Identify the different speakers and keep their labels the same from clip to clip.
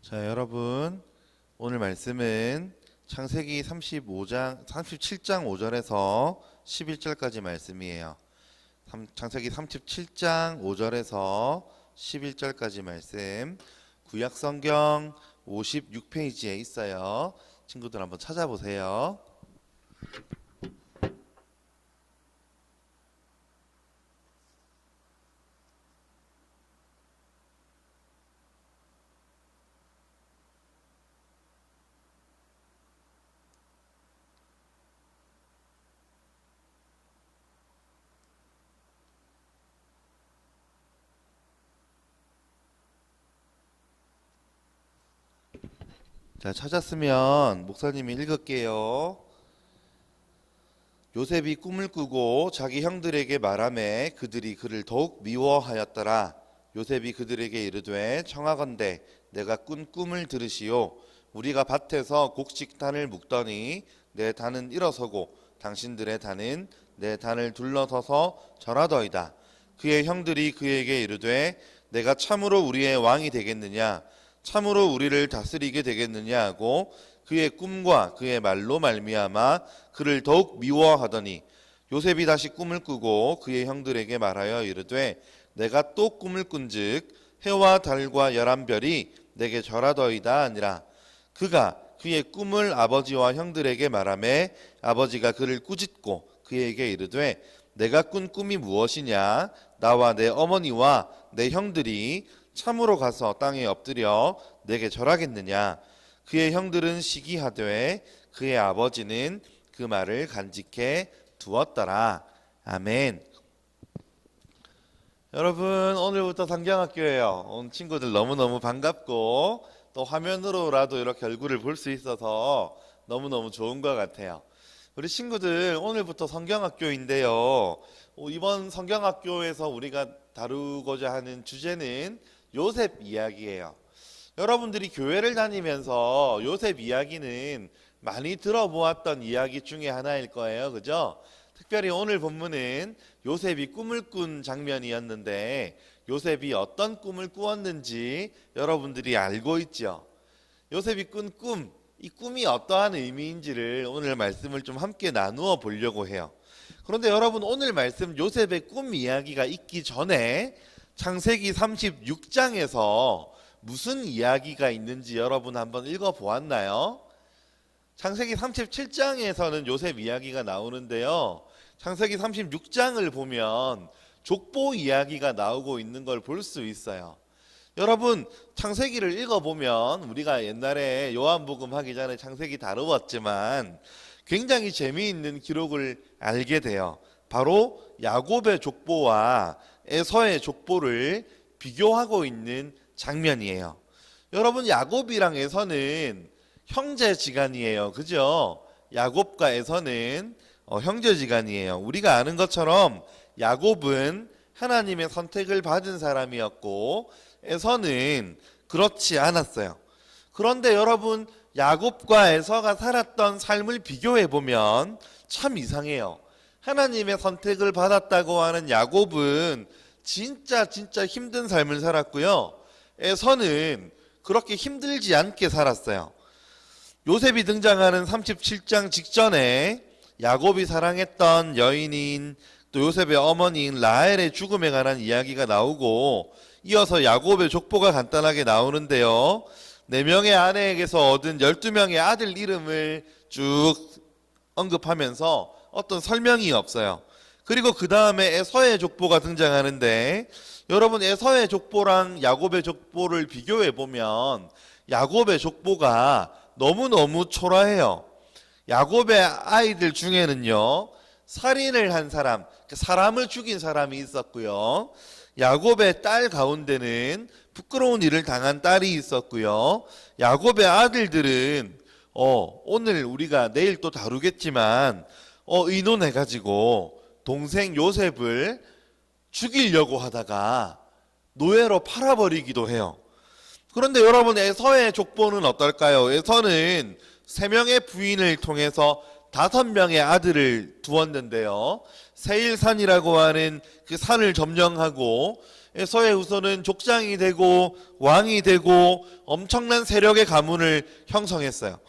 Speaker 1: 자, 여러분, 오늘 말씀은 창세기 37장 5절에서 11절까지 말씀이에요. 창세기 37장 5절에서 11절까지 말씀, 구약성경 56페이지에 있어요. 친구들 한번 찾아보세요. 자, 찾았으면 목사님이 읽을게요. 요셉이 꿈을 꾸고 자기 형들에게 말하매 그들이 그를 더욱 미워하였더라. 요셉이 그들에게 이르되 청하건대 내가 꾼 꿈을 들으시오. 우리가 밭에서 곡식단을 묶더니 내 단은 일어서고 당신들의 단은 내 단을 둘러서서 절하더이다. 그의 형들이 그에게 이르되 내가 참으로 우리의 왕이 되겠느냐, 참으로 우리를 다스리게 되겠느냐 하고 그의 꿈과 그의 말로 말미암아 그를 더욱 미워하더니 요셉이 다시 꿈을 꾸고 그의 형들에게 말하여 이르되 내가 또 꿈을 꾼즉 해와 달과 11별이 내게 절하더이다 하니라. 그가 그의 꿈을 아버지와 형들에게 말하매 아버지가 그를 꾸짖고 그에게 이르되 내가 꾼 꿈이 무엇이냐, 나와 내 어머니와 내 형들이 참으로 가서 땅에 엎드려 내게 절하겠느냐. 그의 형들은 시기하되 그의 아버지는 그 말을 간직해 두었더라. 아멘. 여러분, 오늘부터 성경학교예요. 오늘 친구들 너무너무 반갑고 또 화면으로라도 이렇게 얼굴을 볼 수 있어서 너무너무 좋은 것 같아요. 우리 친구들 오늘부터 성경학교인데요. 이번 성경학교에서 우리가 다루고자 하는 주제는 요셉 이야기예요. 여러분들이 교회를 다니면서 요셉 이야기는 많이 들어보았던 이야기 중에 하나일 거예요. 그죠? 특별히 오늘 본문은 요셉이 꿈을 꾼 장면이었는데 요셉이 어떤 꿈을 꾸었는지 여러분들이 알고 있죠? 요셉이 꾼 꿈, 이 꿈이 어떠한 의미인지를 오늘 말씀을 좀 함께 나누어 보려고 해요. 그런데 여러분, 오늘 말씀 요셉의 꿈 이야기가 있기 전에 창세기 36장에서 무슨 이야기가 있는지 여러분 한번 읽어보았나요? 창세기 37장에서는 요셉 이야기가 나오는데요. 창세기 36장을 보면 족보 이야기가 나오고 있는 걸 볼 수 있어요. 여러분, 창세기를 읽어보면 우리가 옛날에 요한복음 하기 전에 창세기 다루었지만 굉장히 재미있는 기록을 알게 돼요. 바로 야곱의 족보와 에서의 족보를 비교하고 있는 장면이에요. 여러분, 야곱이랑 에서는 형제지간이에요. 그죠? 야곱과 에서는 형제지간이에요. 우리가 아는 것처럼 야곱은 하나님의 선택을 받은 사람이었고 에서는 그렇지 않았어요. 그런데 여러분, 야곱과 에서가 살았던 삶을 비교해 보면 참 이상해요. 하나님의 선택을 받았다고 하는 야곱은 진짜 힘든 삶을 살았고요. 에서는 그렇게 힘들지 않게 살았어요. 요셉이 등장하는 37장 직전에 야곱이 사랑했던 여인인 또 요셉의 어머니인 라헬의 죽음에 관한 이야기가 나오고 이어서 야곱의 족보가 간단하게 나오는데요. 4명의 아내에게서 얻은 12명의 아들 이름을 쭉 언급하면서 어떤 설명이 없어요. 그리고 그 다음에 에서의 족보가 등장하는데 여러분, 에서의 족보랑 야곱의 족보를 비교해 보면 야곱의 족보가 너무너무 초라해요. 야곱의 아이들 중에는요, 살인을 한 사람, 사람을 죽인 사람이 있었고요. 야곱의 딸 가운데는 부끄러운 일을 당한 딸이 있었고요. 야곱의 아들들은 오늘 우리가 내일 또 다루겠지만 의논해가지고 동생 요셉을 죽이려고 하다가 노예로 팔아버리기도 해요. 그런데 여러분, 에서의 족보는 어떨까요? 에서는 3명의 부인을 통해서 5명의 아들을 두었는데요. 세일산이라고 하는 그 산을 점령하고 에서의 후손은 족장이 되고 왕이 되고 엄청난 세력의 가문을 형성했어요.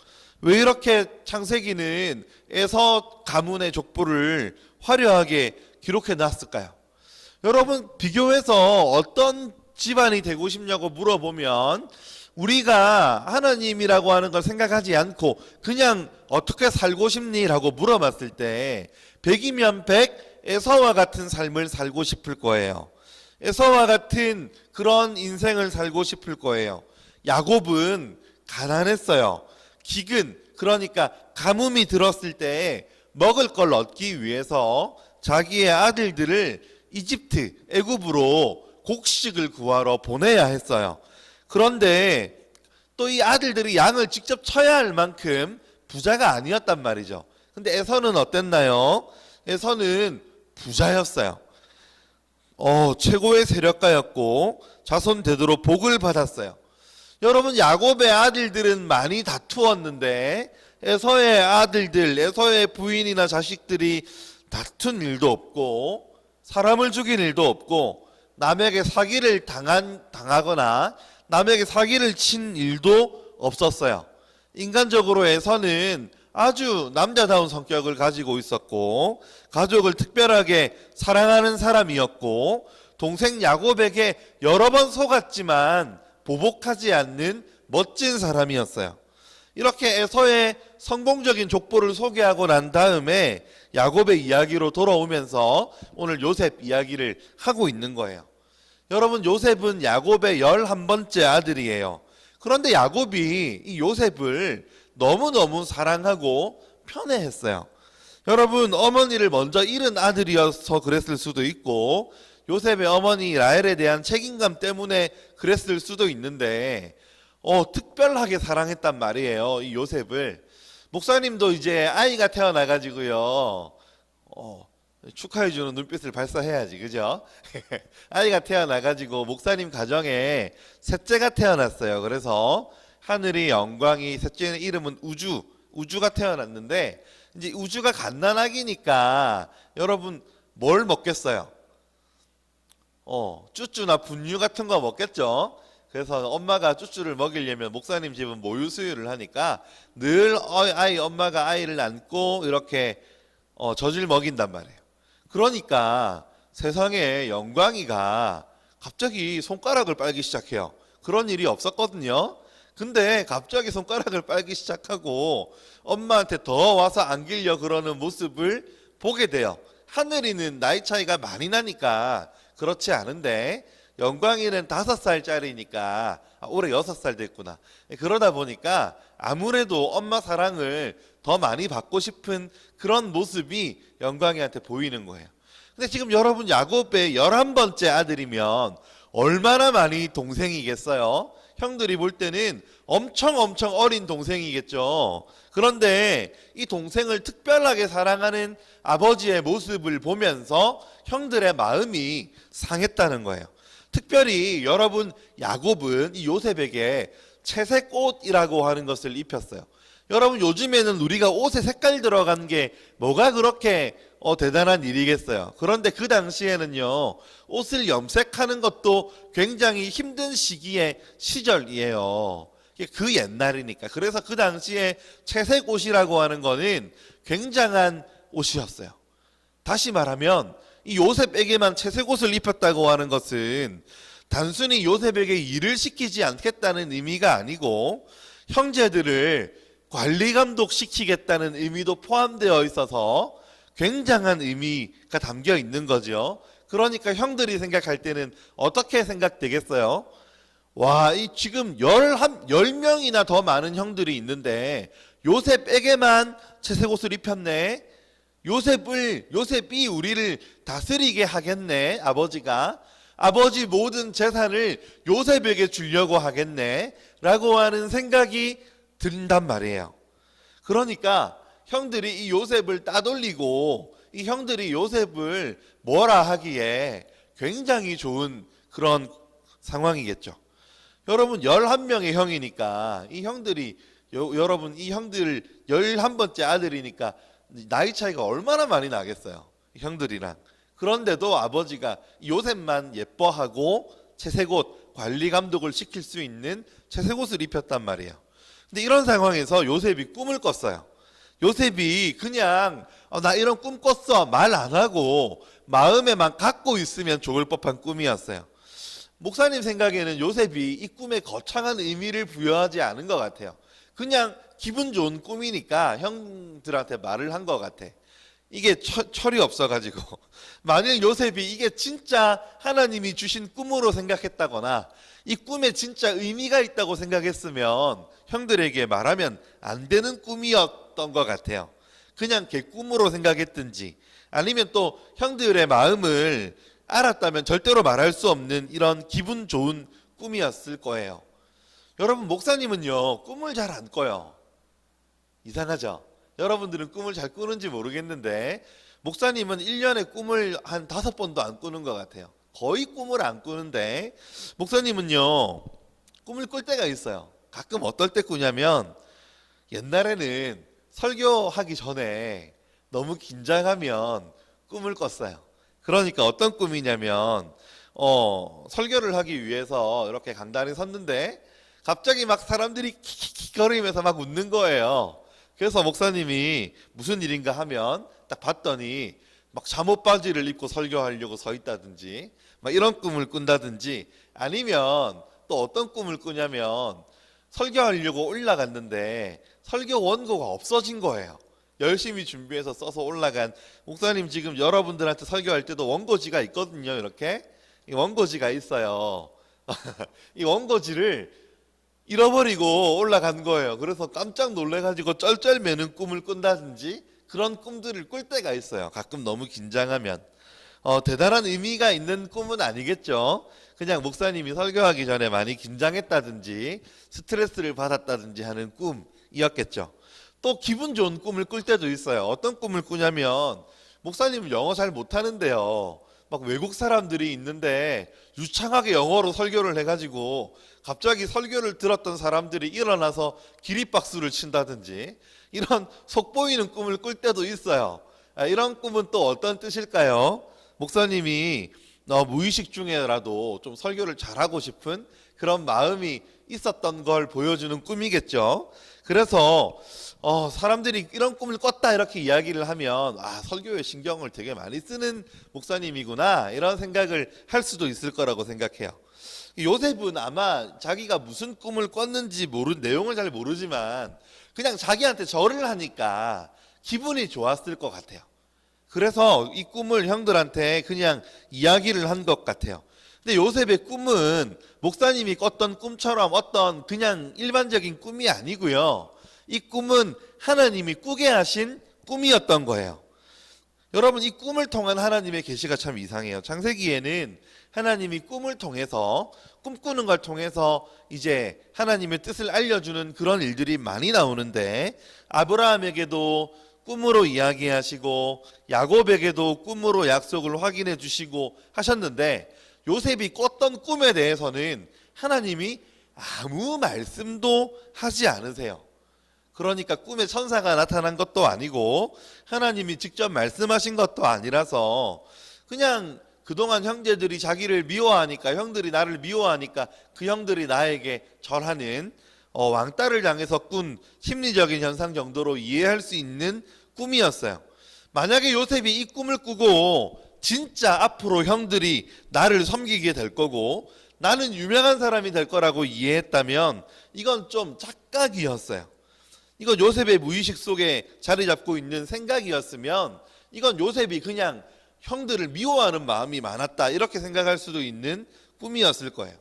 Speaker 1: 왜 이렇게 창세기는 에서 가문의 족보를 화려하게 기록해 놨을까요? 여러분, 비교해서 어떤 집안이 되고 싶냐고 물어보면 우리가 하나님이라고 하는 걸 생각하지 않고 그냥 어떻게 살고 싶니?라고 물어봤을 때 100이면 100 에서와 같은 삶을 살고 싶을 거예요. 에서와 같은 그런 인생을 살고 싶을 거예요. 야곱은 가난했어요. 기근, 그러니까 가뭄이 들었을 때 먹을 걸 얻기 위해서 자기의 아들들을 이집트, 애굽으로 곡식을 구하러 보내야 했어요. 그런데 또 이 아들들이 양을 직접 쳐야 할 만큼 부자가 아니었단 말이죠. 근데 에서는 어땠나요? 에서는 부자였어요. 최고의 세력가였고 자손 대대로 복을 받았어요. 여러분, 야곱의 아들들은 많이 다투었는데 에서의 아들들, 에서의 부인이나 자식들이 다툰 일도 없고 사람을 죽인 일도 없고 남에게 사기를 당하거나 남에게 사기를 친 일도 없었어요. 인간적으로 에서는 아주 남자다운 성격을 가지고 있었고 가족을 특별하게 사랑하는 사람이었고 동생 야곱에게 여러 번 속았지만 보복하지 않는 멋진 사람이었어요. 이렇게 에서의 성공적인 족보를 소개하고 난 다음에 야곱의 이야기로 돌아오면서 오늘 요셉 이야기를 하고 있는 거예요. 여러분, 요셉은 야곱의 11번째 아들이에요. 그런데 야곱이 이 요셉을 너무너무 사랑하고 편애했어요. 여러분, 어머니를 먼저 잃은 아들이어서 그랬을 수도 있고 요셉의 어머니 라헬에 대한 책임감 때문에 그랬을 수도 있는데 특별하게 사랑했단 말이에요, 이 요셉을. 목사님도 이제 아이가 태어나가지고요 축하해주는 눈빛을 발사해야지, 그죠? 아이가 태어나가지고 목사님 가정에 셋째가 태어났어요. 그래서 하늘이 영광이, 셋째 이름은 우주가 태어났는데 이제 우주가 갓난아기니까 여러분 뭘 먹겠어요? 쭈쭈나 분유 같은 거 먹겠죠. 그래서 엄마가 쭈쭈를 먹이려면 목사님 집은 모유 수유를 하니까 늘 엄마가 아이를 안고 이렇게 젖을 먹인단 말이에요. 그러니까 세상에 영광이가 갑자기 손가락을 빨기 시작해요. 그런 일이 없었거든요. 근데 갑자기 손가락을 빨기 시작하고 엄마한테 더 와서 안기려 그러는 모습을 보게 돼요. 하늘이는 나이 차이가 많이 나니까 그렇지 않은데 영광이는 5살짜리니까 올해 6살 됐구나. 그러다 보니까 아무래도 엄마 사랑을 더 많이 받고 싶은 그런 모습이 영광이한테 보이는 거예요. 근데 지금 여러분, 야곱의 11번째 아들이면 얼마나 많이 동생이겠어요? 형들이 볼 때는 엄청 어린 동생이겠죠. 그런데 이 동생을 특별하게 사랑하는 아버지의 모습을 보면서 형들의 마음이 상했다는 거예요. 특별히 여러분, 야곱은 이 요셉에게 채색 옷이라고 하는 것을 입혔어요. 여러분, 요즘에는 우리가 옷에 색깔 들어간 게 뭐가 그렇게 대단한 일이겠어요. 그런데 그 당시에는요, 옷을 염색하는 것도 굉장히 힘든 시절이에요. 그 옛날이니까. 그래서 그 당시에 채색 옷이라고 하는 거는 굉장한 옷이었어요. 다시 말하면 이 요셉에게만 채색 옷을 입혔다고 하는 것은 단순히 요셉에게 일을 시키지 않겠다는 의미가 아니고 형제들을 관리 감독시키겠다는 의미도 포함되어 있어서 굉장한 의미가 담겨 있는 거죠. 그러니까 형들이 생각할 때는 어떻게 생각되겠어요? 와, 이 지금 10명이나 더 많은 형들이 있는데 요셉에게만 채색 옷을 입혔네. 요셉이 우리를 다스리게 하겠네. 아버지 모든 재산을 요셉에게 주려고 하겠네 라고 하는 생각이 든단 말이에요. 그러니까 형들이 이 요셉을 따돌리고 이 형들이 요셉을 뭐라 하기에 굉장히 좋은 그런 상황이겠죠. 여러분, 11명의 형이니까 이 형들 11번째 아들이니까 나이 차이가 얼마나 많이 나겠어요, 형들이랑. 그런데도 아버지가 요셉만 예뻐하고 채색옷 관리 감독을 시킬 수 있는 채색옷을 입혔단 말이에요. 근데 이런 상황에서 요셉이 꿈을 꿨어요. 요셉이 그냥 나 이런 꿈 꿨어 말 안 하고 마음에만 갖고 있으면 좋을 법한 꿈이었어요. 목사님 생각에는 요셉이 이 꿈에 거창한 의미를 부여하지 않은 것 같아요. 그냥 기분 좋은 꿈이니까 형들한테 말을 한 것 같아. 이게 철이 없어가지고 만일 요셉이 이게 진짜 하나님이 주신 꿈으로 생각했다거나 이 꿈에 진짜 의미가 있다고 생각했으면 형들에게 말하면 안 되는 꿈이었던 것 같아요. 그냥 개꿈으로 생각했든지 아니면 또 형들의 마음을 알았다면 절대로 말할 수 없는 이런 기분 좋은 꿈이었을 거예요. 여러분, 목사님은요 꿈을 잘 안 꿔요. 이상하죠? 여러분들은 꿈을 잘 꾸는지 모르겠는데 목사님은 1년에 꿈을 한 5번도 안 꾸는 것 같아요. 거의 꿈을 안 꾸는데 목사님은요 꿈을 꿀 때가 있어요. 가끔 어떨 때 꾸냐면 옛날에는 설교하기 전에 너무 긴장하면 꿈을 꿨어요. 그러니까 어떤 꿈이냐면 설교를 하기 위해서 이렇게 강단에 섰는데 갑자기 막 사람들이 킥킥킥 거리면서 막 웃는 거예요. 그래서 목사님이 무슨 일인가 하면 딱 봤더니 막 잠옷 바지를 입고 설교하려고 서 있다든지 막 이런 꿈을 꾼다든지 아니면 또 어떤 꿈을 꾸냐면 설교하려고 올라갔는데 설교 원고가 없어진 거예요. 열심히 준비해서 써서 올라간 목사님 지금 여러분들한테 설교할 때도 원고지가 있거든요. 이렇게 이 원고지가 있어요. 이 원고지를 잃어버리고 올라간 거예요. 그래서 깜짝 놀래가지고 쩔쩔매는 꿈을 꾼다든지 그런 꿈들을 꿀 때가 있어요. 가끔 너무 긴장하면 대단한 의미가 있는 꿈은 아니겠죠. 그냥 목사님이 설교하기 전에 많이 긴장했다든지 스트레스를 받았다든지 하는 꿈이었겠죠. 또 기분 좋은 꿈을 꿀 때도 있어요. 어떤 꿈을 꾸냐면 목사님은 영어 잘 못하는데요. 막 외국 사람들이 있는데 유창하게 영어로 설교를 해가지고 갑자기 설교를 들었던 사람들이 일어나서 기립박수를 친다든지 이런 속보이는 꿈을 꿀 때도 있어요. 이런 꿈은 또 어떤 뜻일까요? 목사님이 무의식 중에라도 좀 설교를 잘하고 싶은 그런 마음이 있었던 걸 보여주는 꿈이겠죠. 그래서 사람들이 이런 꿈을 꿨다 이렇게 이야기를 하면 설교에 신경을 되게 많이 쓰는 목사님이구나 이런 생각을 할 수도 있을 거라고 생각해요. 요셉은 아마 자기가 무슨 꿈을 꿨는지 내용을 잘 모르지만 그냥 자기한테 절을 하니까 기분이 좋았을 것 같아요. 그래서 이 꿈을 형들한테 그냥 이야기를 한 것 같아요. 근데 요셉의 꿈은 목사님이 꿨던 꿈처럼 어떤 그냥 일반적인 꿈이 아니고요. 이 꿈은 하나님이 꾸게 하신 꿈이었던 거예요. 여러분, 이 꿈을 통한 하나님의 계시가 참 이상해요. 창세기에는 하나님이 꿈을 통해서 꿈꾸는 걸 통해서 이제 하나님의 뜻을 알려주는 그런 일들이 많이 나오는데 아브라함에게도 꿈으로 이야기하시고 야곱에게도 꿈으로 약속을 확인해 주시고 하셨는데 요셉이 꿨던 꿈에 대해서는 하나님이 아무 말씀도 하지 않으세요. 그러니까 꿈에 천사가 나타난 것도 아니고 하나님이 직접 말씀하신 것도 아니라서 그냥 그동안 형제들이 자기를 미워하니까 형들이 나를 미워하니까 그 형들이 나에게 절하는 왕따를 당해서 꾼 심리적인 현상 정도로 이해할 수 있는 꿈이었어요. 만약에 요셉이 이 꿈을 꾸고 진짜 앞으로 형들이 나를 섬기게 될 거고 나는 유명한 사람이 될 거라고 이해했다면 이건 좀 착각이었어요. 이건 요셉의 무의식 속에 자리 잡고 있는 생각이었으면 이건 요셉이 그냥 형들을 미워하는 마음이 많았다 이렇게 생각할 수도 있는 꿈이었을 거예요.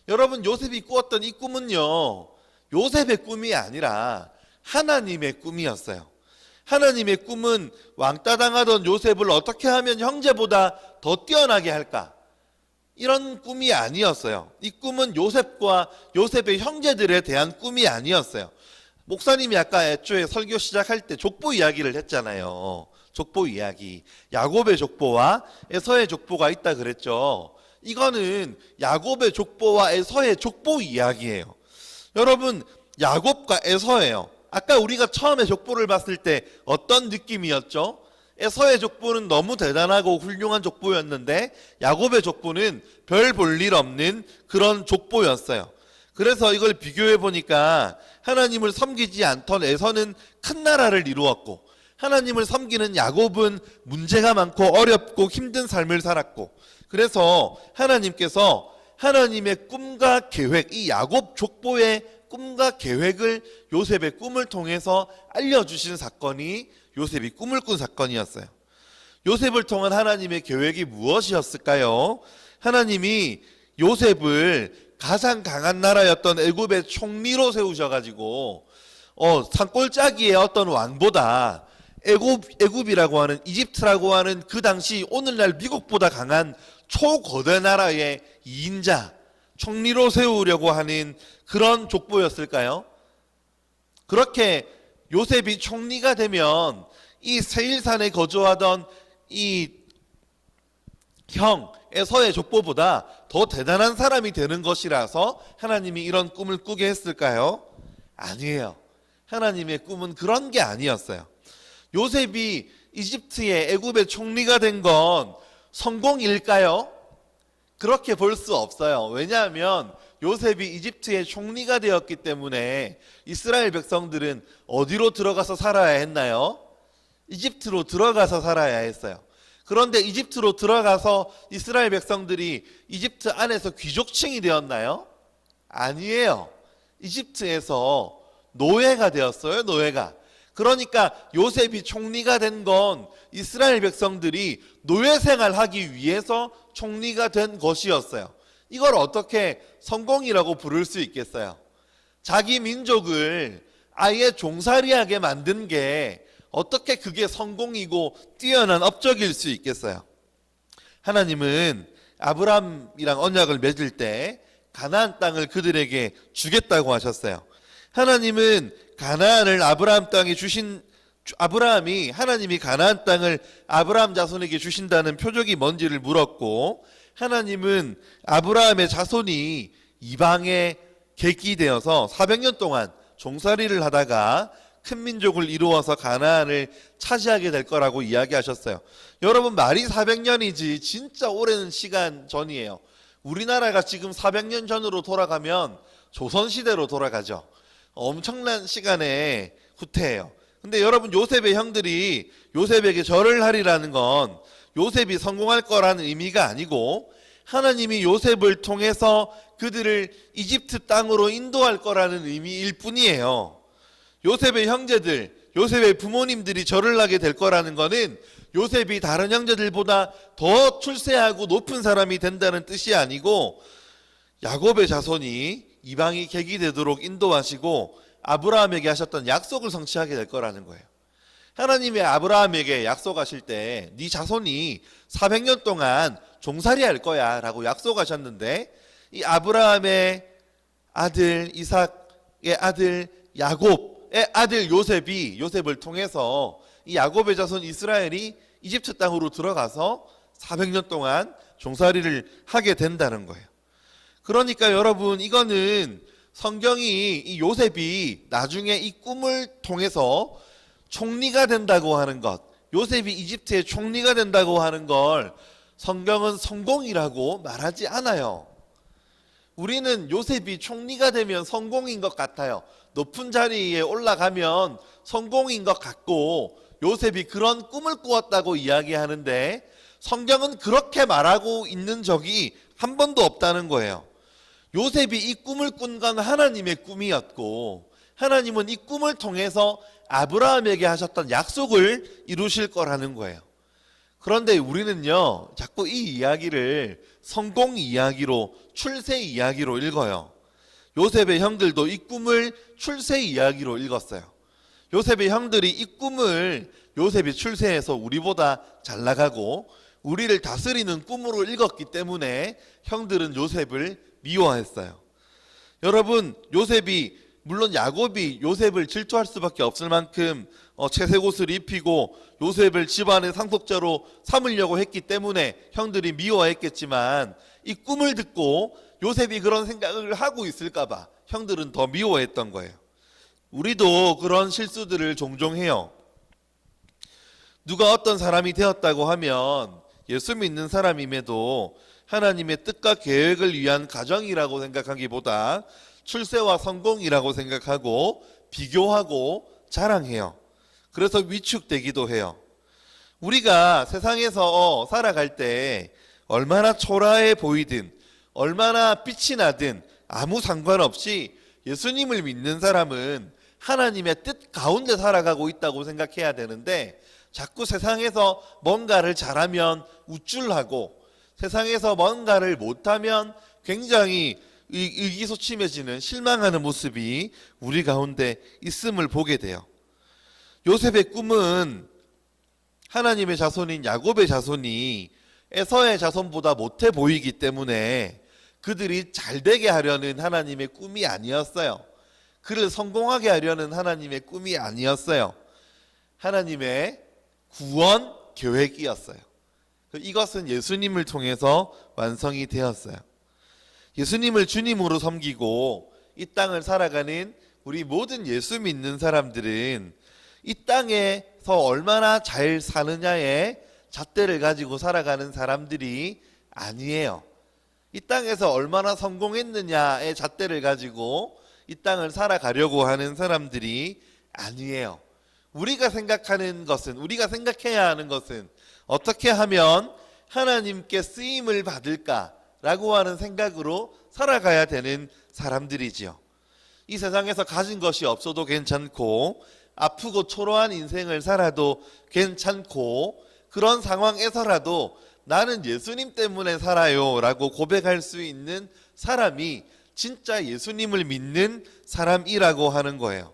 Speaker 1: 여러분, 요셉이 꾸었던 이 꿈은요 요셉의 꿈이 아니라 하나님의 꿈이었어요. 하나님의 꿈은 왕따 당하던 요셉을 어떻게 하면 형제보다 더 뛰어나게 할까? 이런 꿈이 아니었어요. 이 꿈은 요셉과 요셉의 형제들에 대한 꿈이 아니었어요. 목사님이 아까 애초에 설교 시작할 때 족보 이야기를 했잖아요. 족보 이야기. 야곱의 족보와 에서의 족보가 있다 그랬죠. 이거는 야곱의 족보와 에서의 족보 이야기예요. 여러분, 야곱과 에서예요. 아까 우리가 처음에 족보를 봤을 때 어떤 느낌이었죠? 에서의 족보는 너무 대단하고 훌륭한 족보였는데 야곱의 족보는 별 볼 일 없는 그런 족보였어요. 그래서 이걸 비교해 보니까 하나님을 섬기지 않던 에서는 큰 나라를 이루었고 하나님을 섬기는 야곱은 문제가 많고 어렵고 힘든 삶을 살았고, 그래서 하나님께서 하나님의 꿈과 계획, 이 야곱 족보의 꿈과 계획을 요셉의 꿈을 통해서 알려주신 사건이 요셉이 꿈을 꾼 사건이었어요. 요셉을 통한 하나님의 계획이 무엇이었을까요? 하나님이 요셉을 가장 강한 나라였던 애굽의 총리로 세우셔가지고 산골짜기의 어떤 왕보다 애굽이라고 하는, 이집트라고 하는 그 당시 오늘날 미국보다 강한 초거대 나라의 2인자 총리로 세우려고 하는 그런 족보였을까요? 그렇게 요셉이 총리가 되면 이 세일산에 거주하던 이 형 에서의 족보보다 더 대단한 사람이 되는 것이라서 하나님이 이런 꿈을 꾸게 했을까요? 아니에요. 하나님의 꿈은 그런 게 아니었어요. 요셉이 이집트의 애굽의 총리가 된 건 성공일까요? 그렇게 볼 수 없어요. 왜냐하면 요셉이 이집트의 총리가 되었기 때문에 이스라엘 백성들은 어디로 들어가서 살아야 했나요? 이집트로 들어가서 살아야 했어요. 그런데 이집트로 들어가서 이스라엘 백성들이 이집트 안에서 귀족층이 되었나요? 아니에요. 이집트에서 노예가 되었어요. 노예가. 그러니까 요셉이 총리가 된 건 이스라엘 백성들이 노예 생활하기 위해서 총리가 된 것이었어요. 이걸 어떻게 성공이라고 부를 수 있겠어요? 자기 민족을 아예 종살이하게 만든 게 어떻게 그게 성공이고 뛰어난 업적일 수 있겠어요? 하나님은 아브라함이랑 언약을 맺을 때 가나안 땅을 그들에게 주겠다고 하셨어요. 하나님은 가나안을 아브라함이 하나님이 가나안 땅을 아브라함 자손에게 주신다는 표적이 뭔지를 물었고, 하나님은 아브라함의 자손이 이방의 객이 되어서 400년 동안 종살이를 하다가 큰 민족을 이루어서 가나안을 차지하게 될 거라고 이야기하셨어요. 여러분, 말이 400년이지 진짜 오랜 시간 전이에요. 우리나라가 지금 400년 전으로 돌아가면 조선시대로 돌아가죠. 엄청난 시간의 후퇴예요. 근데 여러분, 요셉의 형들이 요셉에게 절을 하리라는 건 요셉이 성공할 거라는 의미가 아니고 하나님이 요셉을 통해서 그들을 이집트 땅으로 인도할 거라는 의미일 뿐이에요. 요셉의 형제들, 요셉의 부모님들이 절을 하게 될 거라는 거는 요셉이 다른 형제들보다 더 출세하고 높은 사람이 된다는 뜻이 아니고 야곱의 자손이 이방이 객이 되도록 인도하시고 아브라함에게 하셨던 약속을 성취하게 될 거라는 거예요. 하나님이 아브라함에게 약속하실 때 네 자손이 400년 동안 종살이 할 거야 라고 약속하셨는데, 이 아브라함의 아들 이삭의 아들 야곱의 아들 요셉을 통해서 이 야곱의 자손 이스라엘이 이집트 땅으로 들어가서 400년 동안 종살이를 하게 된다는 거예요. 그러니까 여러분, 이거는 성경이 이 요셉이 나중에 이 꿈을 통해서 총리가 된다고 하는 것, 요셉이 이집트의 총리가 된다고 하는 걸 성경은 성공이라고 말하지 않아요. 우리는 요셉이 총리가 되면 성공인 것 같아요. 높은 자리에 올라가면 성공인 것 같고 요셉이 그런 꿈을 꾸었다고 이야기하는데 성경은 그렇게 말하고 있는 적이 한 번도 없다는 거예요. 요셉이 이 꿈을 꾼 건 하나님의 꿈이었고 하나님은 이 꿈을 통해서 아브라함에게 하셨던 약속을 이루실 거라는 거예요. 그런데 우리는요, 자꾸 이 이야기를 성공 이야기로, 출세 이야기로 읽어요. 요셉의 형들도 이 꿈을 출세 이야기로 읽었어요. 요셉의 형들이 이 꿈을 요셉이 출세해서 우리보다 잘 나가고 우리를 다스리는 꿈으로 읽었기 때문에 형들은 요셉을 미워했어요. 여러분, 요셉이, 물론 야곱이 요셉을 질투할 수밖에 없을 만큼 채색 옷을 입히고 요셉을 집안의 상속자로 삼으려고 했기 때문에 형들이 미워했겠지만 이 꿈을 듣고 요셉이 그런 생각을 하고 있을까봐 형들은 더 미워했던 거예요. 우리도 그런 실수들을 종종 해요. 누가 어떤 사람이 되었다고 하면 예수 믿는 사람임에도 하나님의 뜻과 계획을 위한 가정이라고 생각하기보다 출세와 성공이라고 생각하고 비교하고 자랑해요. 그래서 위축되기도 해요. 우리가 세상에서 살아갈 때 얼마나 초라해 보이든 얼마나 빛이 나든 아무 상관없이 예수님을 믿는 사람은 하나님의 뜻 가운데 살아가고 있다고 생각해야 되는데, 자꾸 세상에서 뭔가를 잘하면 우쭐하고 세상에서 뭔가를 못하면 굉장히 의기소침해지는, 실망하는 모습이 우리 가운데 있음을 보게 돼요. 요셉의 꿈은 하나님의 자손인 야곱의 자손이 에서의 자손보다 못해 보이기 때문에 그들이 잘되게 하려는 하나님의 꿈이 아니었어요. 그를 성공하게 하려는 하나님의 꿈이 아니었어요. 하나님의 구원 계획이었어요. 이것은 예수님을 통해서 완성이 되었어요. 예수님을 주님으로 섬기고 이 땅을 살아가는 우리 모든 예수 믿는 사람들은 이 땅에서 얼마나 잘 사느냐의 잣대를 가지고 살아가는 사람들이 아니에요. 이 땅에서 얼마나 성공했느냐의 잣대를 가지고 이 땅을 살아가려고 하는 사람들이 아니에요. 우리가 생각하는 것은, 우리가 생각해야 하는 것은 어떻게 하면 하나님께 쓰임을 받을까라고 하는 생각으로 살아가야 되는 사람들이지요. 이 세상에서 가진 것이 없어도 괜찮고 아프고 초라한 인생을 살아도 괜찮고, 그런 상황에서라도 나는 예수님 때문에 살아요 라고 고백할 수 있는 사람이 진짜 예수님을 믿는 사람이라고 하는 거예요.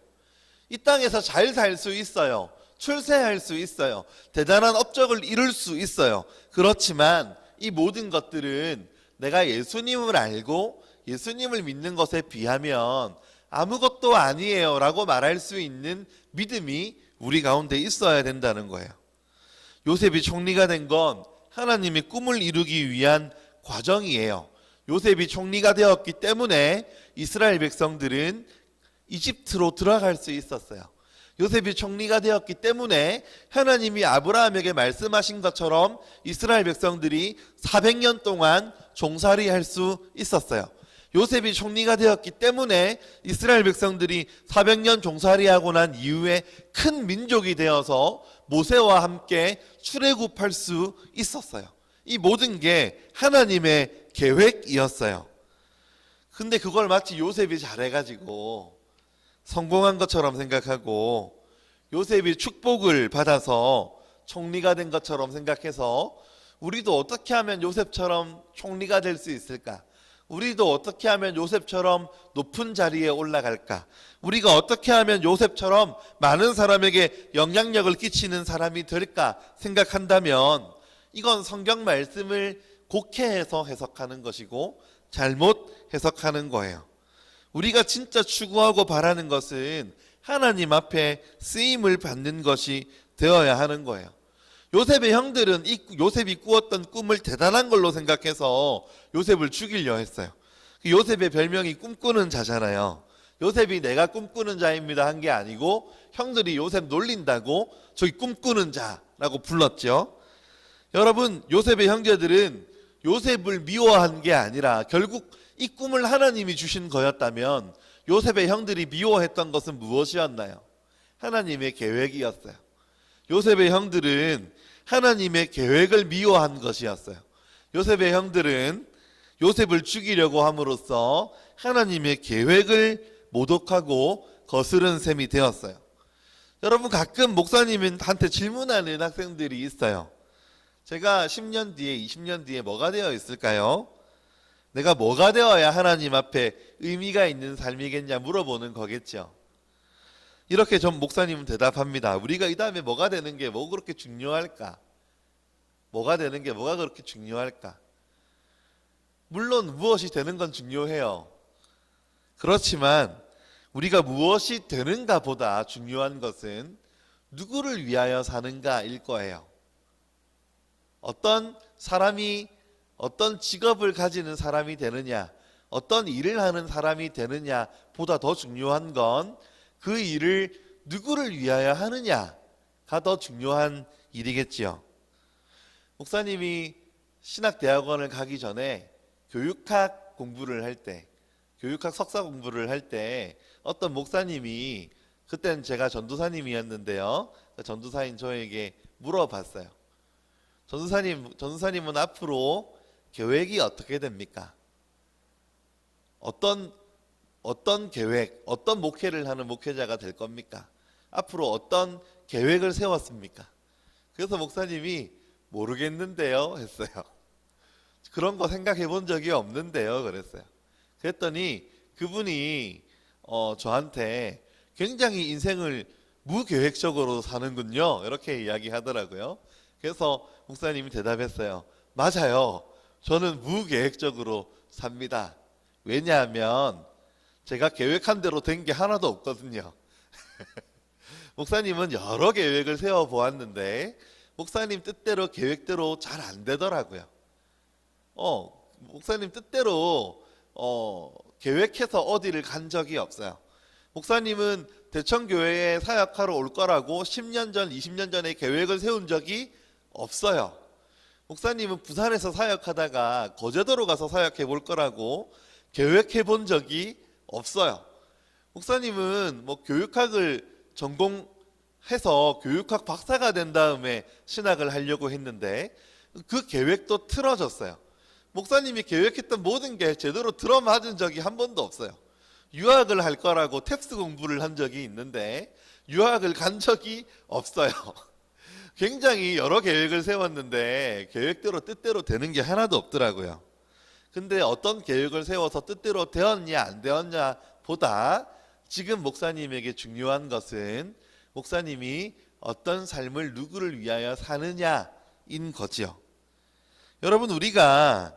Speaker 1: 이 땅에서 잘 살 수 있어요. 출세할 수 있어요. 대단한 업적을 이룰 수 있어요. 그렇지만 이 모든 것들은 내가 예수님을 알고 예수님을 믿는 것에 비하면 아무것도 아니에요 라고 말할 수 있는 믿음이 우리 가운데 있어야 된다는 거예요. 요셉이 총리가 된 건 하나님의 꿈을 이루기 위한 과정이에요. 요셉이 총리가 되었기 때문에 이스라엘 백성들은 이집트로 들어갈 수 있었어요. 요셉이 총리가 되었기 때문에 하나님이 아브라함에게 말씀하신 것처럼 이스라엘 백성들이 400년 동안 종살이할 수 있었어요. 요셉이 총리가 되었기 때문에 이스라엘 백성들이 400년 종살이하고 난 이후에 큰 민족이 되어서 모세와 함께 출애굽할 수 있었어요. 이 모든 게 하나님의 계획이었어요. 근데 그걸 마치 요셉이 잘해가지고 성공한 것처럼 생각하고 요셉이 축복을 받아서 총리가 된 것처럼 생각해서 우리도 어떻게 하면 요셉처럼 총리가 될 수 있을까? 우리도 어떻게 하면 요셉처럼 높은 자리에 올라갈까? 우리가 어떻게 하면 요셉처럼 많은 사람에게 영향력을 끼치는 사람이 될까 생각한다면 이건 성경 말씀을 곡해해서 해석하는 것이고 잘못 해석하는 거예요. 우리가 진짜 추구하고 바라는 것은 하나님 앞에 쓰임을 받는 것이 되어야 하는 거예요. 요셉의 형들은 이 요셉이 꾸었던 꿈을 대단한 걸로 생각해서 요셉을 죽이려 했어요. 요셉의 별명이 꿈꾸는 자잖아요. 요셉이 내가 꿈꾸는 자입니다 한 게 아니고 형들이 요셉 놀린다고 저기 꿈꾸는 자라고 불렀죠. 여러분, 요셉의 형제들은 요셉을 미워한 게 아니라 결국 이 꿈을 하나님이 주신 거였다면 요셉의 형들이 미워했던 것은 무엇이었나요? 하나님의 계획이었어요. 요셉의 형들은 하나님의 계획을 미워한 것이었어요. 요셉의 형들은 요셉을 죽이려고 함으로써 하나님의 계획을 모독하고 거스른 셈이 되었어요. 여러분, 가끔 목사님한테 질문하는 학생들이 있어요. 제가 10년 뒤에 20년 뒤에 뭐가 되어 있을까요? 내가 뭐가 되어야 하나님 앞에 의미가 있는 삶이겠냐 물어보는 거겠죠. 이렇게 전 목사님은 대답합니다. 우리가 이 다음에 뭐가 되는 게 뭐 그렇게 중요할까? 뭐가 되는 게 뭐가 그렇게 중요할까? 물론 무엇이 되는 건 중요해요. 그렇지만 우리가 무엇이 되는가 보다 중요한 것은 누구를 위하여 사는가일 거예요. 어떤 사람이 어떤 직업을 가지는 사람이 되느냐, 어떤 일을 하는 사람이 되느냐 보다 더 중요한 건 그 일을 누구를 위하여 하느냐가 더 중요한 일이겠지요. 목사님이 신학대학원을 가기 전에 교육학 공부를 할 때, 교육학 석사 공부를 할 때 어떤 목사님이, 그때는 제가 전도사님이었는데요, 전도사인 저에게 물어봤어요. 전도사님은 앞으로 계획이 어떻게 됩니까? 어떤 계획, 어떤 목회를 하는 목회자가 될 겁니까? 앞으로 어떤 계획을 세웠습니까? 그래서 목사님이 모르겠는데요 했어요. 그런 거 생각해 본 적이 없는데요 그랬어요. 그랬더니 그분이 저한테 굉장히 인생을 무계획적으로 사는군요 이렇게 이야기하더라고요. 그래서 목사님이 대답했어요. 맞아요. 저는 무계획적으로 삽니다. 왜냐하면 제가 계획한 대로 된 게 하나도 없거든요. 목사님은 여러 계획을 세워보았는데 목사님 뜻대로 계획대로 잘 안 되더라고요. 목사님 뜻대로 계획해서 어디를 간 적이 없어요. 목사님은 대청교회에 사역하러 올 거라고 10년 전, 20년 전에 계획을 세운 적이 없어요. 목사님은 부산에서 사역하다가 거제도로 가서 사역해 볼 거라고 계획해 본 적이 없어요. 목사님은 뭐 교육학을 전공해서 교육학 박사가 된 다음에 신학을 하려고 했는데 그 계획도 틀어졌어요. 목사님이 계획했던 모든 게 제대로 들어맞은 적이 한 번도 없어요. 유학을 할 거라고 텍스 공부를 한 적이 있는데 유학을 간 적이 없어요. 굉장히 여러 계획을 세웠는데 계획대로 뜻대로 되는 게 하나도 없더라고요. 근데 어떤 계획을 세워서 뜻대로 되었냐 안 되었냐 보다 지금 목사님에게 중요한 것은 목사님이 어떤 삶을 누구를 위하여 사느냐인 거지요. 여러분, 우리가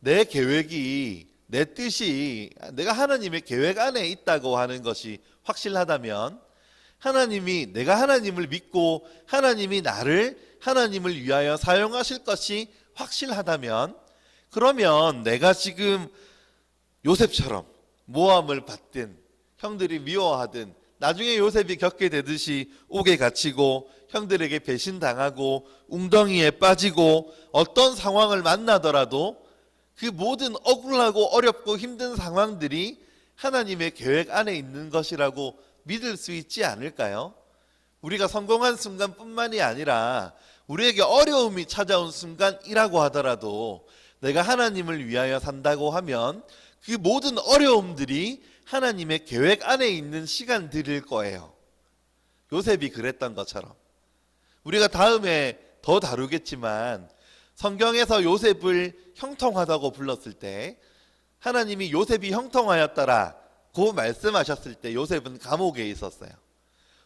Speaker 1: 내 계획이, 내 뜻이 내가 하나님의 계획 안에 있다고 하는 것이 확실하다면, 내가 하나님을 믿고 하나님이 나를 하나님을 위하여 사용하실 것이 확실하다면, 그러면 내가 지금 요셉처럼 모함을 받든 형들이 미워하든 나중에 요셉이 겪게 되듯이 옥에 갇히고 형들에게 배신당하고 웅덩이에 빠지고 어떤 상황을 만나더라도 그 모든 억울하고 어렵고 힘든 상황들이 하나님의 계획 안에 있는 것이라고 믿을 수 있지 않을까요? 우리가 성공한 순간뿐만이 아니라 우리에게 어려움이 찾아온 순간이라고 하더라도 내가 하나님을 위하여 산다고 하면 그 모든 어려움들이 하나님의 계획 안에 있는 시간들일 거예요. 요셉이 그랬던 것처럼. 우리가 다음에 더 다루겠지만 성경에서 요셉을 형통하다고 불렀을 때 하나님이 요셉이 형통하였더라고 말씀하셨을 때 요셉은 감옥에 있었어요.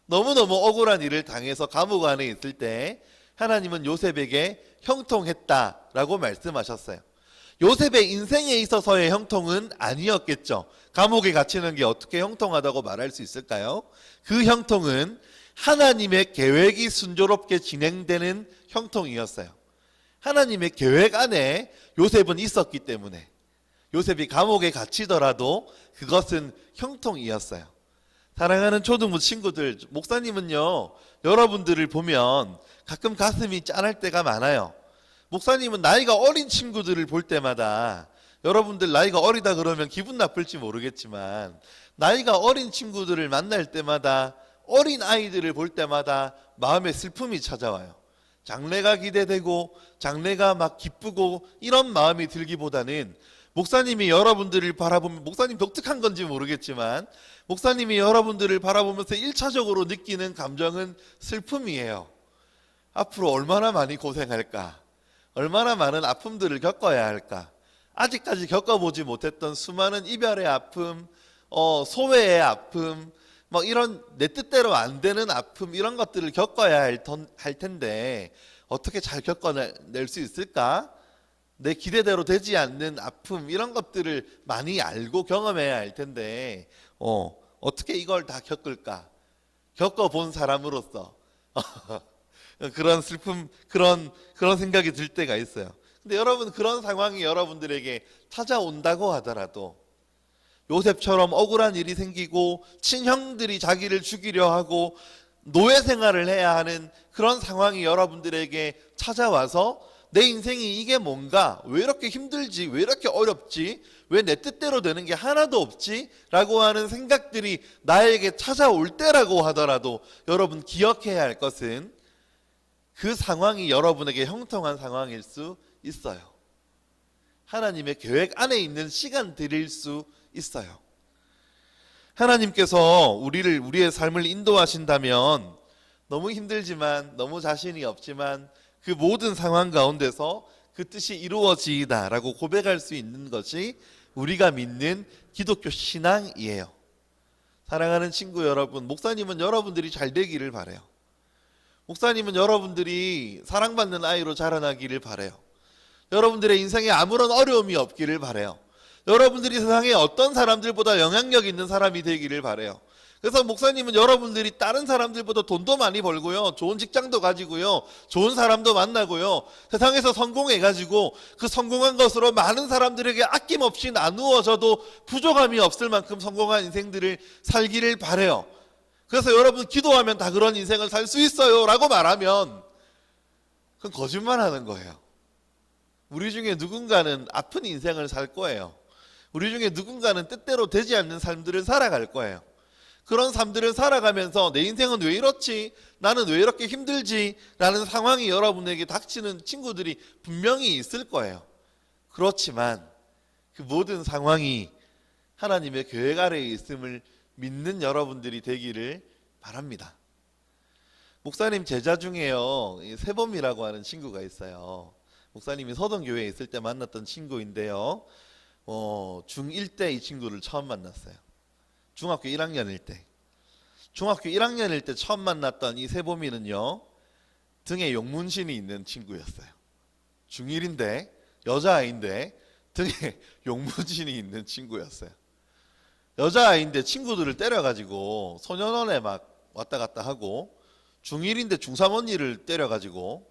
Speaker 1: 너무너무 억울한 일을 당해서 감옥 안에 있을 때 하나님은 요셉에게 형통했다라고 말씀하셨어요. 요셉의 인생에 있어서의 형통은 아니었겠죠. 감옥에 갇히는 게 어떻게 형통하다고 말할 수 있을까요? 그 형통은 하나님의 계획이 순조롭게 진행되는 형통이었어요. 하나님의 계획 안에 요셉은 있었기 때문에 요셉이 감옥에 갇히더라도 그것은 형통이었어요. 사랑하는 초등부 친구들, 목사님은요, 여러분들을 보면 가끔 가슴이 짠할 때가 많아요. 목사님은 나이가 어린 친구들을 볼 때마다, 여러분들 나이가 어리다 그러면 기분 나쁠지 모르겠지만 나이가 어린 친구들을 만날 때마다, 어린 아이들을 볼 때마다 마음에 슬픔이 찾아와요. 장래가 기대되고 장래가 막 기쁘고 이런 마음이 들기보다는 목사님이 여러분들을 바라보면, 목사님 독특한 건지 모르겠지만 목사님이 여러분들을 바라보면서 1차적으로 느끼는 감정은 슬픔이에요. 앞으로 얼마나 많이 고생할까, 얼마나 많은 아픔들을 겪어야 할까, 아직까지 겪어보지 못했던 수많은 이별의 아픔, 소외의 아픔, 뭐 이런 내 뜻대로 안 되는 아픔, 이런 것들을 겪어야 할 텐데 어떻게 잘 겪어낼 수 있을까? 내 기대대로 되지 않는 아픔, 이런 것들을 많이 알고 경험해야 할 텐데 어떻게 이걸 다 겪을까? 겪어본 사람으로서 그런 슬픔, 그런 생각이 들 때가 있어요. 근데 여러분, 그런 상황이 여러분들에게 찾아온다고 하더라도, 요셉처럼 억울한 일이 생기고 친형들이 자기를 죽이려 하고 노예 생활을 해야 하는 그런 상황이 여러분들에게 찾아와서 내 인생이 이게 뭔가, 왜 이렇게 힘들지, 왜 이렇게 어렵지, 왜 내 뜻대로 되는 게 하나도 없지 라고 하는 생각들이 나에게 찾아올 때라고 하더라도 여러분 기억해야 할 것은 그 상황이 여러분에게 형통한 상황일 수 있어요. 하나님의 계획 안에 있는 시간들일 수 있어요. 하나님께서 우리의 삶을 인도하신다면 너무 힘들지만, 너무 자신이 없지만 그 모든 상황 가운데서 그 뜻이 이루어지이다 라고 고백할 수 있는 것이 우리가 믿는 기독교 신앙이에요. 사랑하는 친구 여러분, 목사님은 여러분들이 잘 되기를 바라요. 목사님은 여러분들이 사랑받는 아이로 자라나기를 바라요. 여러분들의 인생에 아무런 어려움이 없기를 바라요. 여러분들이 세상에 어떤 사람들보다 영향력 있는 사람이 되기를 바라요. 그래서 목사님은 여러분들이 다른 사람들보다 돈도 많이 벌고요, 좋은 직장도 가지고요, 좋은 사람도 만나고요, 세상에서 성공해가지고 그 성공한 것으로 많은 사람들에게 아낌없이 나누어져도 부족함이 없을 만큼 성공한 인생들을 살기를 바라요. 그래서 여러분 기도하면 다 그런 인생을 살 수 있어요 라고 말하면 그건 거짓말하는 거예요. 우리 중에 누군가는 아픈 인생을 살 거예요. 우리 중에 누군가는 뜻대로 되지 않는 삶들을 살아갈 거예요. 그런 삶들을 살아가면서 내 인생은 왜 이렇지? 나는 왜 이렇게 힘들지? 라는 상황이 여러분에게 닥치는 친구들이 분명히 있을 거예요. 그렇지만 그 모든 상황이 하나님의 계획 아래에 있음을 믿는 여러분들이 되기를 바랍니다. 목사님 제자 중에요, 세범이라고 하는 친구가 있어요. 목사님이 서동교회에 있을 때 만났던 친구인데요, 중1 때 이 친구를 처음 만났어요. 중학교 1학년일 때. 중학교 1학년일 때 처음 만났던 이 세범이는요, 등에 용문신이 있는 친구였어요. 중1인데 여자아이인데 등에 용문신이 있는 친구였어요. 여자아이인데 친구들을 때려가지고 소년원에 막 왔다 갔다 하고, 중1인데 중3 언니를 때려가지고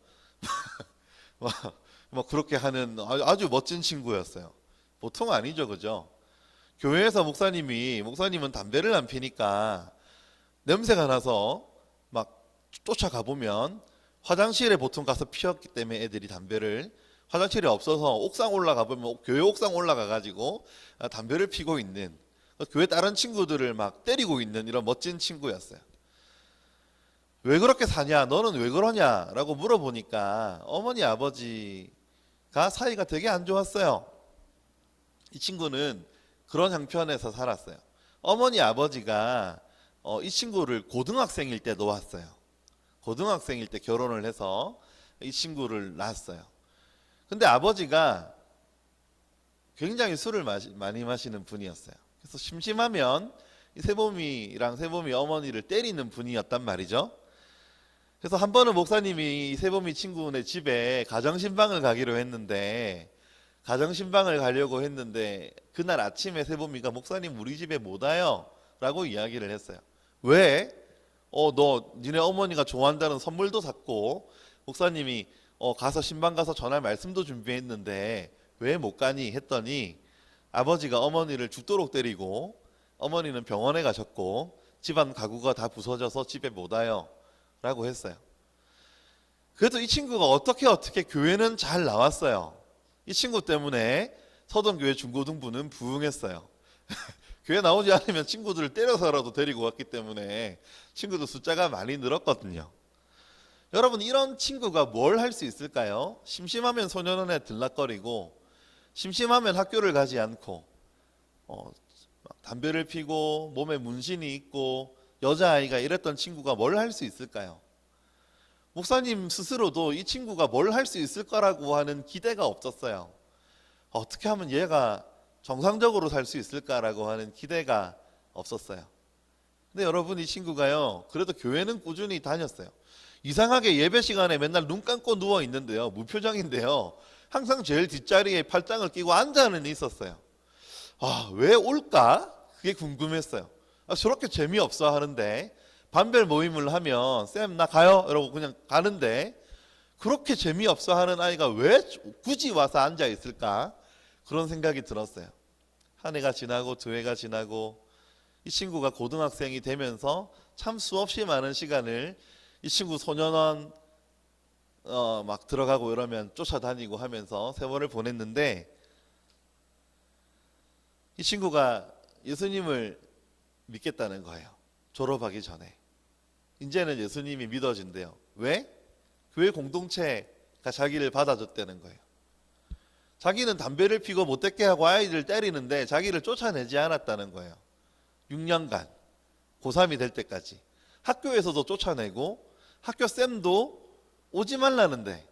Speaker 1: 막 그렇게 하는 아주 멋진 친구였어요. 보통 아니죠, 그죠? 교회에서 목사님은 담배를 안 피니까 냄새가 나서 막 쫓아가 보면 화장실에 보통 가서 피웠기 때문에 애들이 담배를, 화장실이 없어서 옥상 올라가 보면 교회 옥상 올라가 가지고 담배를 피고 있는, 교회 다른 친구들을 막 때리고 있는 이런 멋진 친구였어요. 왜 그렇게 사냐, 너는 왜 그러냐 라고 물어보니까 어머니 아버지가 사이가 되게 안 좋았어요. 이 친구는 그런 형편에서 살았어요. 어머니 아버지가 이 친구를 고등학생일 때 놓았어요. 고등학생일 때 결혼을 해서 이 친구를 낳았어요. 근데 아버지가 굉장히 술을 많이 마시는 분이었어요. 그래서 심심하면 이 세범이랑 세범이 어머니를 때리는 분이었단 말이죠. 그래서 한 번은 목사님이 이 세범이 친구네 집에 가정신방을 가기로 했는데, 가정신방을 가려고 했는데 그날 아침에 세범이가 목사님 우리 집에 못 와요 라고 이야기를 했어요. 왜? 너 니네 어머니가 좋아한다는 선물도 샀고 목사님이 가서 신방 가서 전할 말씀도 준비했는데 왜 못 가니 했더니 아버지가 어머니를 죽도록 때리고 어머니는 병원에 가셨고 집안 가구가 다 부서져서 집에 못 와요 라고 했어요. 그래도 이 친구가 어떻게 교회는 잘 나왔어요. 이 친구 때문에 서동교회 중고등부는 부흥했어요. 교회 나오지 않으면 친구들을 때려서라도 데리고 왔기 때문에 친구들 숫자가 많이 늘었거든요. 여러분, 이런 친구가 뭘 할 수 있을까요? 심심하면 소년원에 들락거리고, 심심하면 학교를 가지 않고, 담배를 피고 몸에 문신이 있고 여자아이가 이랬던 친구가 뭘 할 수 있을까요? 목사님 스스로도 이 친구가 뭘 할 수 있을 거라고 하는 기대가 없었어요. 어떻게 하면 얘가 정상적으로 살 수 있을까라고 하는 기대가 없었어요. 근데 여러분, 이 친구가요, 그래도 교회는 꾸준히 다녔어요. 이상하게 예배 시간에 맨날 눈 감고 누워 있는데요, 무표정인데요, 항상 제일 뒷자리에 팔짱을 끼고 앉아는 있었어요. 왜 올까? 그게 궁금했어요. 저렇게 재미없어 하는데, 반별 모임을 하면 쌤 나 가요 이러고 그냥 가는데, 그렇게 재미없어 하는 아이가 왜 굳이 와서 앉아 있을까? 그런 생각이 들었어요. 한 해가 지나고 두 해가 지나고 이 친구가 고등학생이 되면서 참 수없이 많은 시간을 이 친구 소년원 막 들어가고 이러면 쫓아다니고 하면서 세월을 보냈는데, 이 친구가 예수님을 믿겠다는 거예요. 졸업하기 전에. 이제는 예수님이 믿어진대요. 왜? 교회 공동체가 자기를 받아줬다는 거예요. 자기는 담배를 피고 못되게 하고 아이들 때리는데 자기를 쫓아내지 않았다는 거예요. 6년간 고3이 될 때까지 학교에서도 쫓아내고, 학교 쌤도 오지 말라는데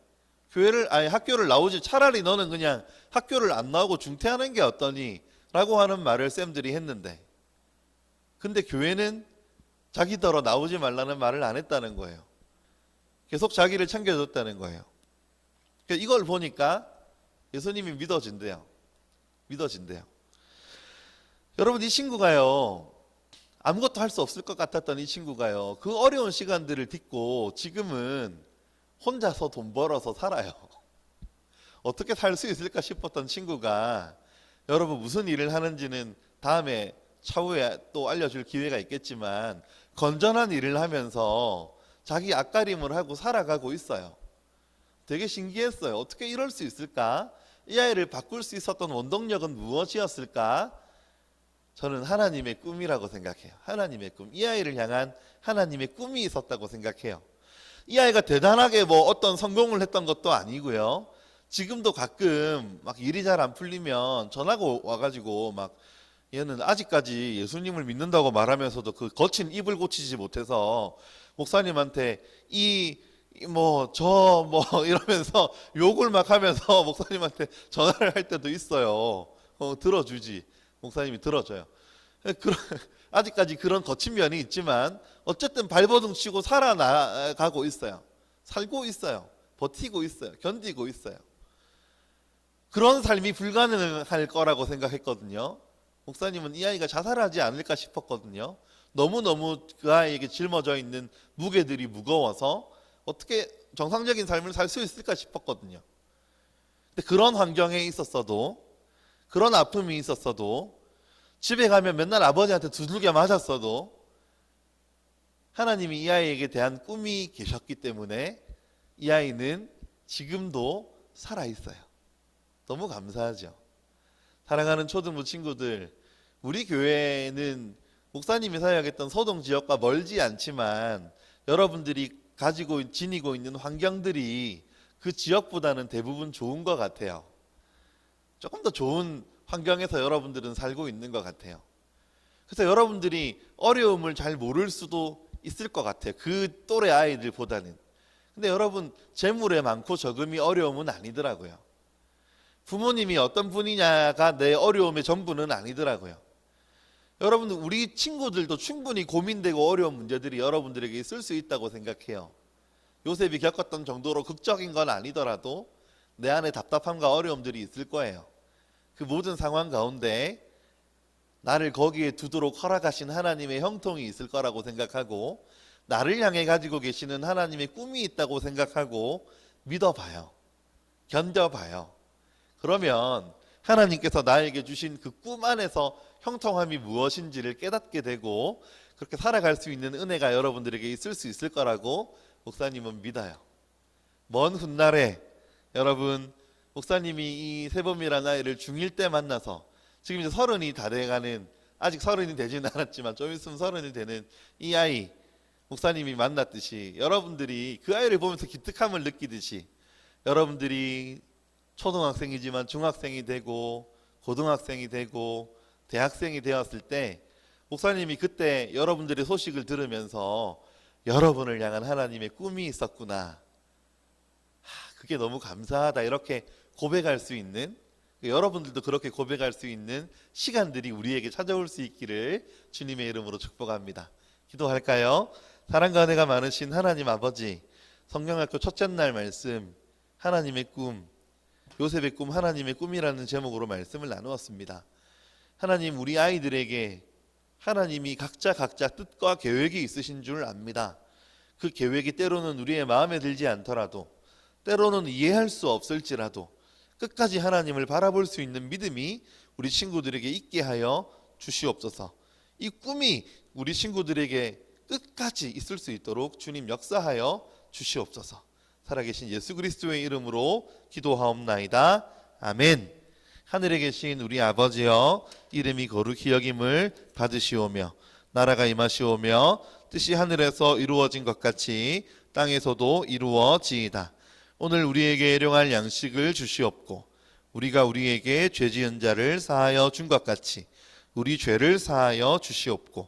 Speaker 1: 학교를 나오지, 차라리 너는 그냥 학교를 안 나오고 중퇴하는 게 어떠니? 라고 하는 말을 쌤들이 했는데, 근데 교회는 자기더러 나오지 말라는 말을 안 했다는 거예요. 계속 자기를 챙겨줬다는 거예요. 이걸 보니까 예수님이 믿어진대요. 여러분, 이 친구가요, 아무것도 할 수 없을 것 같았던 이 친구가요, 그 어려운 시간들을 딛고 지금은 혼자서 돈 벌어서 살아요. 어떻게 살 수 있을까 싶었던 친구가, 여러분 무슨 일을 하는지는 다음에 차후에 또 알려줄 기회가 있겠지만, 건전한 일을 하면서 자기 앞가림을 하고 살아가고 있어요. 되게 신기했어요. 어떻게 이럴 수 있을까? 이 아이를 바꿀 수 있었던 원동력은 무엇이었을까? 저는 하나님의 꿈이라고 생각해요. 하나님의 꿈. 이 아이를 향한 하나님의 꿈이 있었다고 생각해요. 이 아이가 대단하게 뭐 어떤 성공을 했던 것도 아니고요. 지금도 가끔 막 일이 잘 안 풀리면 전화가 와가지고 막, 얘는 아직까지 예수님을 믿는다고 말하면서도 그 거친 입을 고치지 못해서 목사님한테 이러면서 욕을 막 하면서 목사님한테 전화를 할 때도 있어요. 들어주지. 목사님이 들어줘요. 아직까지 그런 거친 면이 있지만 어쨌든 발버둥 치고 살아나가고 있어요. 살고 있어요. 버티고 있어요. 견디고 있어요. 그런 삶이 불가능할 거라고 생각했거든요. 목사님은 이 아이가 자살하지 않을까 싶었거든요. 너무너무 그 아이에게 짊어져 있는 무게들이 무거워서 어떻게 정상적인 삶을 살 수 있을까 싶었거든요. 근데 그런 환경에 있었어도, 그런 아픔이 있었어도, 집에 가면 맨날 아버지한테 두들겨 맞았어도 하나님이 이 아이에게 대한 꿈이 계셨기 때문에 이 아이는 지금도 살아있어요. 너무 감사하죠. 사랑하는 초등부 친구들, 우리 교회는 목사님이 사역했던 소동 지역과 멀지 않지만 여러분들이 지니고 있는 환경들이 그 지역보다는 대부분 좋은 것 같아요. 조금 더 좋은 환경에서 여러분들은 살고 있는 것 같아요. 그래서 여러분들이 어려움을 잘 모를 수도 있을 것 같아요. 그 또래 아이들보다는. 근데 여러분, 재물에 많고 적음이 어려움은 아니더라고요. 부모님이 어떤 분이냐가 내 어려움의 전부는 아니더라고요. 여러분, 우리 친구들도 충분히 고민되고 어려운 문제들이 여러분들에게 있을 수 있다고 생각해요. 요셉이 겪었던 정도로 극적인 건 아니더라도 내 안에 답답함과 어려움들이 있을 거예요. 그 모든 상황 가운데 나를 거기에 두도록 허락하신 하나님의 형통이 있을 거라고 생각하고, 나를 향해 가지고 계시는 하나님의 꿈이 있다고 생각하고 믿어봐요. 견뎌봐요. 그러면 하나님께서 나에게 주신 그 꿈 안에서 형통함이 무엇인지를 깨닫게 되고 그렇게 살아갈 수 있는 은혜가 여러분들에게 있을 수 있을 거라고 목사님은 믿어요. 먼 훗날에 여러분, 목사님이 이 세범이라는 아이를 중1 때 만나서 지금 이제 30이 다 돼가는, 아직 30이 되지는 않았지만 좀 있으면 30이 되는 이 아이, 목사님이 만났듯이 여러분들이 그 아이를 보면서 기특함을 느끼듯이 여러분들이 초등학생이지만 중학생이 되고 고등학생이 되고 대학생이 되었을 때 목사님이 그때 여러분들의 소식을 들으면서 여러분을 향한 하나님의 꿈이 있었구나, 그게 너무 감사하다, 이렇게 고백할 수 있는, 여러분들도 그렇게 고백할 수 있는 시간들이 우리에게 찾아올 수 있기를 주님의 이름으로 축복합니다. 기도할까요? 사랑과 은혜가 많으신 하나님 아버지, 성경학교 첫째 날 말씀, 하나님의 꿈, 요셉의 꿈, 하나님의 꿈이라는 제목으로 말씀을 나누었습니다. 하나님, 우리 아이들에게 하나님이 각자 뜻과 계획이 있으신 줄 압니다. 그 계획이 때로는 우리의 마음에 들지 않더라도, 때로는 이해할 수 없을지라도 끝까지 하나님을 바라볼 수 있는 믿음이 우리 친구들에게 있게 하여 주시옵소서. 이 꿈이 우리 친구들에게 끝까지 있을 수 있도록 주님 역사하여 주시옵소서. 살아계신 예수 그리스도의 이름으로 기도하옵나이다. 아멘. 하늘에 계신 우리 아버지여, 이름이 거룩히 여김을 받으시오며 나라가 임하시오며 뜻이 하늘에서 이루어진 것 같이 땅에서도 이루어지이다. 오늘 우리에게 일용할 양식을 주시옵고 우리가 우리에게 죄 지은 자를 사하여 준 것 같이 우리 죄를 사하여 주시옵고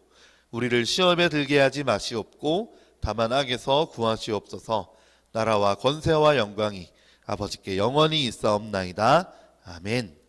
Speaker 1: 우리를 시험에 들게 하지 마시옵고 다만 악에서 구하시옵소서. 나라와 권세와 영광이 아버지께 영원히 있사옵나이다. 아멘.